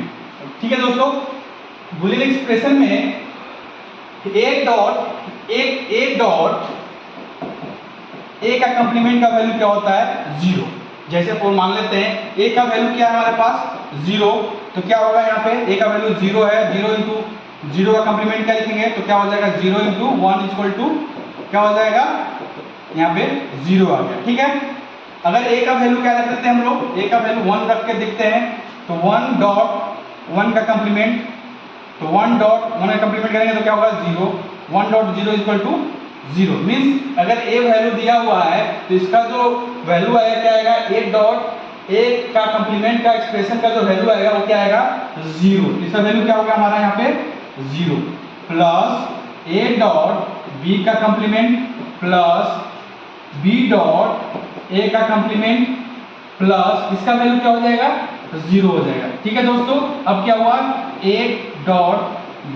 [SPEAKER 1] ठीक है दोस्तों, बुलियन एक्सप्रेशन में ए डॉट ए का कंप्लीमेंट का वैल्यू क्या होता है, 0। जैसे फोर मान लेते हैं, ए का वैल्यू क्या है हमारे पास, 0, तो क्या होगा यहाँ पे, ए का वैल्यू 0 है, 0 इंटू 0 का कंप्लीमेंट क्या लिखेंगे, तो क्या हो जाएगा, 0 इंटू 1 इक्वल टू क्या हो जाएगा, यहाँ पे 0 आ गया। ठीक है, अगर ए का वैल्यू क्या रख देते हैं हम लोग, ए का वैल्यू 1 रख के देखते हैं, तो 1 डॉट 1 का कंप्लीमेंट, तो 1 डॉट 1 का कंप्लीमेंट करेंगे तो क्या होगा, 0, 1 डॉट 0 इक्वल टू 0। मीन्स अगर ए वैल्यू दिया हुआ है तो इसका जो वैल्यू आएगा क्या आएगा, ए डॉट ए का कंप्लीमेंट का एक्सप्रेशन का जो वैल्यू आएगा वो क्या आएगा, 0। इसका वैल्यू क्या होगा हमारा यहाँ पे 0 प्लस ए डॉट बी का कंप्लीमेंट प्लस बी डॉट ए का कंप्लीमेंट प्लस इसका वैल्यू क्या हो जाएगा, 0 हो जाएगा। ठीक है दोस्तों, अब क्या हुआ, ए डॉट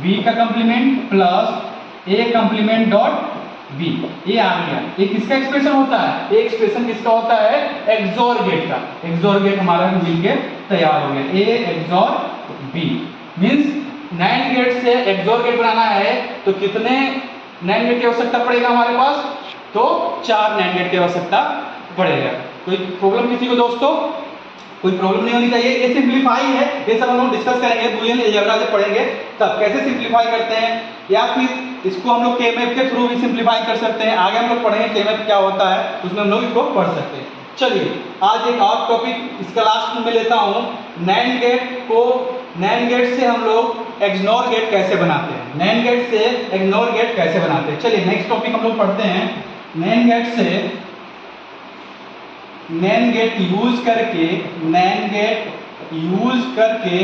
[SPEAKER 1] बी का कंप्लीमेंट प्लस ए कंप्लीमेंट डॉट बी, ये आ गया। ये किसका एक्सप्रेशन होता है, ये एक्सप्रेशन किसका होता है, एक्सोर गेट का। एक्सोर गेट हमारा मिलके तैयार हो गया, a XOR b. Means NAND gate से एक्सोर गेट बनाना है तो कितने नैंड गेट की आवश्यकता पड़ेगा हमारे पास, तो 4 नैंड गेट की आवश्यकता पड़ेगा। कोई प्रॉब्लम किसी को दोस्तों, कोई प्रॉब्लम नहीं होनी चाहिए। ये सिंप्लीफाई है, ये सब हम लोग डिस्कस करेंगे, बुलियन अलजेब्रा जब पढ़ेंगे तब कैसे सिंप्लीफाई करते हैं, या फिर इसको हम लोग के मैप के थ्रू भी सिंप्लीफाई कर सकते हैं। आगे हम लोग पढ़ेंगे के मैप क्या होता है, उसमें हम लोग इसको पढ़ सकते हैं। चलिए आज एक और टॉपिक इसका लास्ट में लेता हूँ। नैंड गेट से हम लोग एक्सनोर गेट कैसे बनाते हैं। नैंड गेट से एक्सनोर गेट कैसे बनाते हैं। चलिए नेक्स्ट टॉपिक हम लोग पढ़ते हैं। नैंड गेट से नैंड गेट यूज करके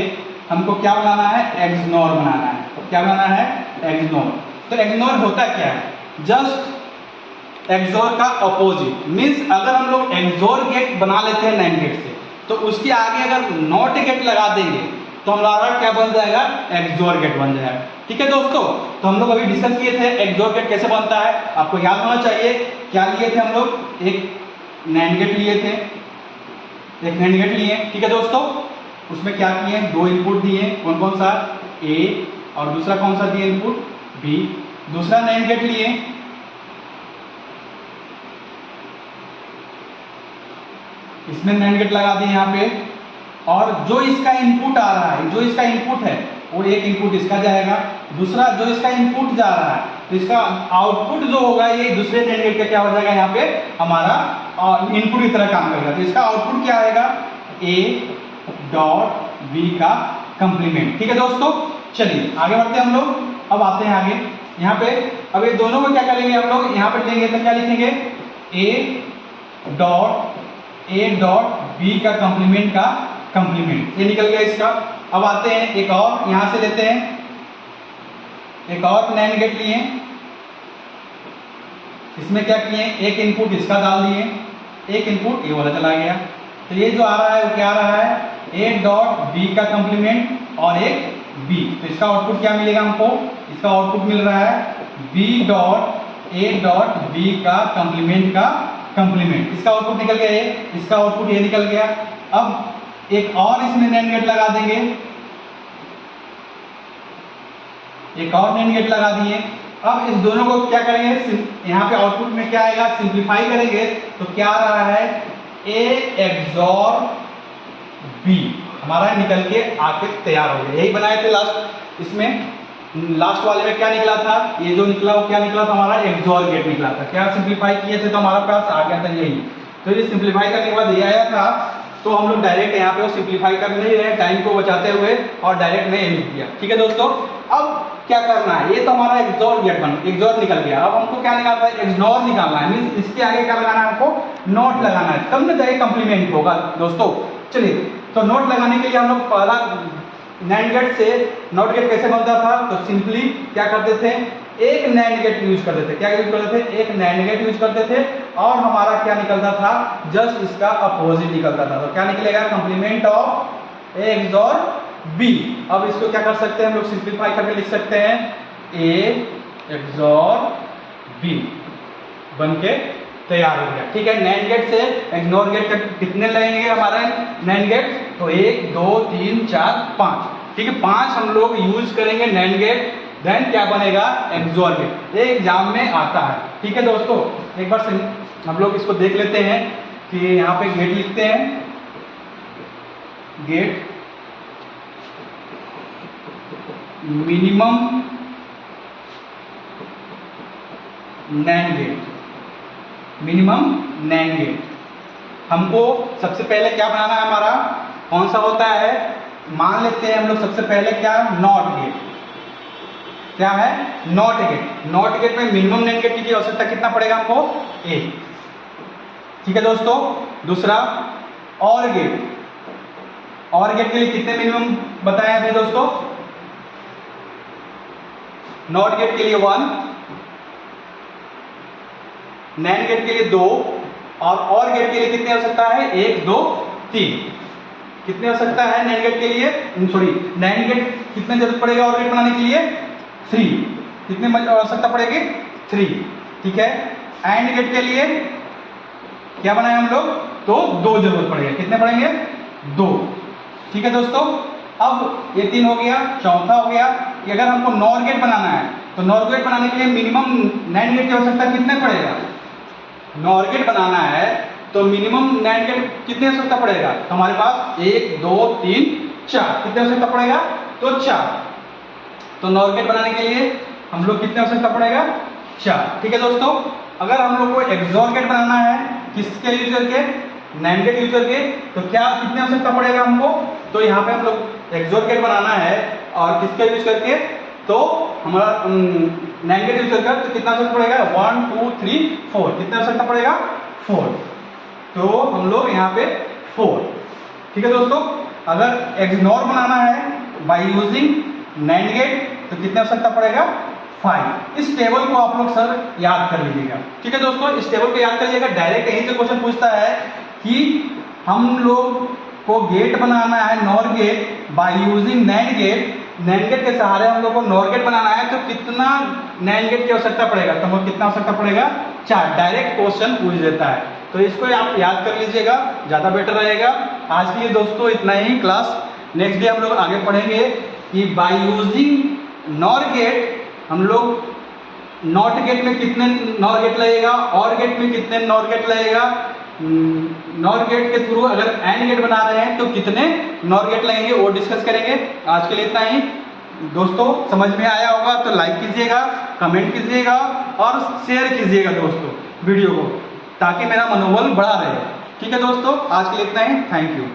[SPEAKER 1] हमको क्या बनाना है, एक्सनोर बनाना है। क्या बनाना है, एक्सनोर। तो एक्सनोर होता क्या है, जस्ट एक्सोर का अपोजिट। मीन्स अगर हम लोग एक्सोर गेट बना लेते हैं नैंड गेट से, तो उसके आगे अगर नॉट गेट लगा देंगे तो हमारा क्या बन जाएगा, एक्सोर गेट बन जाएगा। ठीक है दोस्तों, तो हम लोग अभी डिस्कस किए थे एक्सोर गेट कैसे बनता है। आपको याद होना चाहिए क्या लिए थे हम लोग, एक नैंड गेट लिए थे, एक नैंड गेट लिए। ठीक है दोस्तों, उसमें क्या किए, दो इनपुट दिए। कौन कौन सा, ए, और दूसरा कौन सा दिए इनपुट, बी। दूसरा नैंड गेट लिए, इसमें नैंड गेट लगा दिए यहाँ पे, और जो इसका इनपुट आ रहा है, जो इसका इनपुट है वो एक इनपुट इसका जाएगा, दूसरा जो इसका इनपुट जा रहा है तो इसका आउटपुट जो होगा ये दूसरे नैंड गेट का क्या हो जाएगा, यहाँ पे हमारा इनपुट की तरह काम करेगा। तो इसका आउटपुट क्या आएगा, ए डॉट बी का कंप्लीमेंट। ठीक है दोस्तों, चलिए आगे बढ़ते हैं हम लोग। अब आते हैं आगे यहाँ पे। अब ये दोनों को क्या करेंगे हम लोग, यहाँ पे लेंगे तो क्या लिखेंगे, ए डॉट बी का कंप्लीमेंट का कंप्लीमेंट। ये निकल गया इसका। अब आते हैं एक और, यहां से लेते हैं एक और नैंड गेट लिए, इसमें क्या किए, एक इनपुट इसका डाल दिए, एक इनपुट ये वाला चला गया। तो ये जो आ रहा है वो क्या आ रहा है, ए डॉट बी का कंप्लीमेंट और एक बी। तो इसका आउटपुट क्या मिलेगा हमको, इसका आउटपुट मिल रहा है B dot A dot B का कंप्लीमेंट का कंप्लीमेंट। इसका आउटपुट निकल गया ये, इसका आउटपुट ये निकल गया। अब एक और इसमें नैंड गेट लगा देंगे, एक और नैंड गेट लगा दिए। अब इस दोनों को क्या करेंगे, यहाँ पे आउटपुट में क्या आएगा, सिंप्लीफाई करेंगे तो क्या आ रहा है, ए एक्सोर बी हमारा निकल के आके तैयार हो गया। यही बनाए थे लास्ट, इसमें लास्ट वाले में क्या निकला था, ये जो निकला वो क्या निकला था, हमारा एक्सोर गेट निकला था। क्या सिंप्लीफाई किए थे तो हमारे पास आ गया था यही। तो ये सिंप्लीफाई करने के बाद ये आया था, तो हम लोग डायरेक्ट यहाँ पे वो सिंप्लीफाई कर नहीं रहे, टाइम को बचाते हुए, और डायरेक्ट में लिख दिया। ठीक है दोस्तों, अब क्या करना है, ये तो हमारा एक्सोर गेट एक्सोर निकल गया। अब हमको क्या निकालना है, एक्सनोर निकालना है। मीन्स इसके आगे क्या लगाना है, हमको नोट लगाना है, तब न जाके कंप्लीमेंट होगा दोस्तों। चलिए, तो नोट लगाने के लिए हम लोग पहला नैंड गेट से नॉट गेट कैसे बनता था, तो सिंपली क्या करते थे, एक नैंड गेट यूज करते थे। क्या यूज करते थे, एक नैंड गेट यूज करते थे, और हमारा क्या निकलता था, जस्ट इसका अपोजिट निकलता था। तो क्या निकलेगा, complement of A XOR B. अब इसको क्या कर सकते हैं हम लोग, सिंप्लीफाई करके लिख सकते हैं, ए एक्सोर बी बनके तैयार हो गया। ठीक है, नैंड गेट से एक्सनोर गेट का कितने लगेंगे हमारे नैंड गेट, तो 1 2 3 4 5। ठीक है, 5 हम लोग यूज करेंगे नैंड गेट, देन क्या बनेगा, एक्सोर गेट। ये एग्जाम में आता है। ठीक है दोस्तों, एक बार हम लोग इसको देख लेते हैं कि यहाँ पे गेट लिखते हैं, gate minimum NAND gate, minimum NAND gate. हमको सबसे पहले क्या बनाना है, हमारा कौन सा होता है, मान लेते हैं हम लोग सबसे पहले क्या, नॉट गेट। क्या है, नॉट गेट। नॉट गेट में मिनिमम नैंड गेट की आवश्यकता कितना पड़ेगा हमको, 1। ठीक है दोस्तों, दूसरा और गेट, और गेट के लिए कितने मिनिमम बताए थे दोस्तों, नॉट गेट के लिए 1, नैंड गेट के लिए 2, और गेट के लिए कितनी आवश्यकता है, 1 2 3। कितनी आवश्यकता है नैंड गेट के लिए, सॉरी नैंड गेट कितने जरूरत पड़ेगा और गेट बनाने के लिए, 3। कितने आवश्यकता पड़ेगी, 3। ठीक है, एंड गेट के लिए क्या बनाए हम लोग, तो 2 जरूरत पड़ेगा। कितने पड़ेंगे, 2। ठीक है दोस्तों, अब ये 3 हो गया। चौथा हो गया कि अगर हमको नॉर गेट बनाना है, तो नॉर गेट बनाने के लिए मिनिमम नैंड गेट की आवश्यकता कितने पड़ेगा, नॉर गेट बनाना है तो मिनिमम नैंड गेट कितने आवश्यकता पड़ेगा, तो हमारे पास 1 2 3 4। कितने आवश्यकता पड़ेगा, तो 4। तो नॉर गेट बनाने के लिए हम लोग कितने आवश्यकता पड़ेगा, 4। ठीक है दोस्तों, अगर हम लोग को एक्सोर गेट बनाना है, किसके यूज करके, नैंड गेट यूज करके, तो क्या कितने आवश्यकता पड़ेगा हमको, तो यहाँ पे हम लोग एक्सोर गेट बनाना है और किसका यूज करके, तो हमारा नैंड गेट यूज करके तो कितना आवश्यकता पड़ेगा 1 2 3 4, कितना आवश्यकता पड़ेगा 4, तो हम लोग यहाँ पे 4। ठीक है दोस्तों, अगर एक्सनोर बनाना है बाय यूजिंग नैंड गेट तो कितना आवश्यकता पड़ेगा 5। इस टेबल को आप लोग सर याद कर लीजिएगा। ठीक है दोस्तों, इस टेबल को याद कर लीजिएगा। डायरेक्ट यहीं से क्वेश्चन पूछता है कि हम लोग को गेट बनाना है NOR gate by using NAND gate, NAND gate के सहारे हम लोग को नॉर गेट बनाना है, तो कितना नैंड गेट की आवश्यकता पड़ेगा, तो हमको कितना आवश्यकता पड़ेगा 4। डायरेक्ट क्वेश्चन पूछ देता है, तो इसको आप याद कर लीजिएगा, ज्यादा बेटर रहेगा। आज के लिए दोस्तों इतना ही क्लास, नेक्स्ट डे हम लोग आगे पढ़ेंगे कि बाय यूजिंग नॉर गेट हम लोग नॉट गेट में कितने नॉर गेट लगेगा, और गेट में कितने नॉर गेट लगेगा, नॉर गेट के थ्रू अगर एंड गेट बना रहे हैं तो कितने नॉर गेट लगेंगे, वो डिस्कस करेंगे। आज के लिए इतना ही दोस्तों, समझ में आया होगा तो लाइक कीजिएगा, कमेंट कीजिएगा और शेयर कीजिएगा दोस्तों वीडियो को, ताकि मेरा मनोबल बढ़ा रहे। ठीक है दोस्तों, आज के लिए इतना ही, थैंक यू।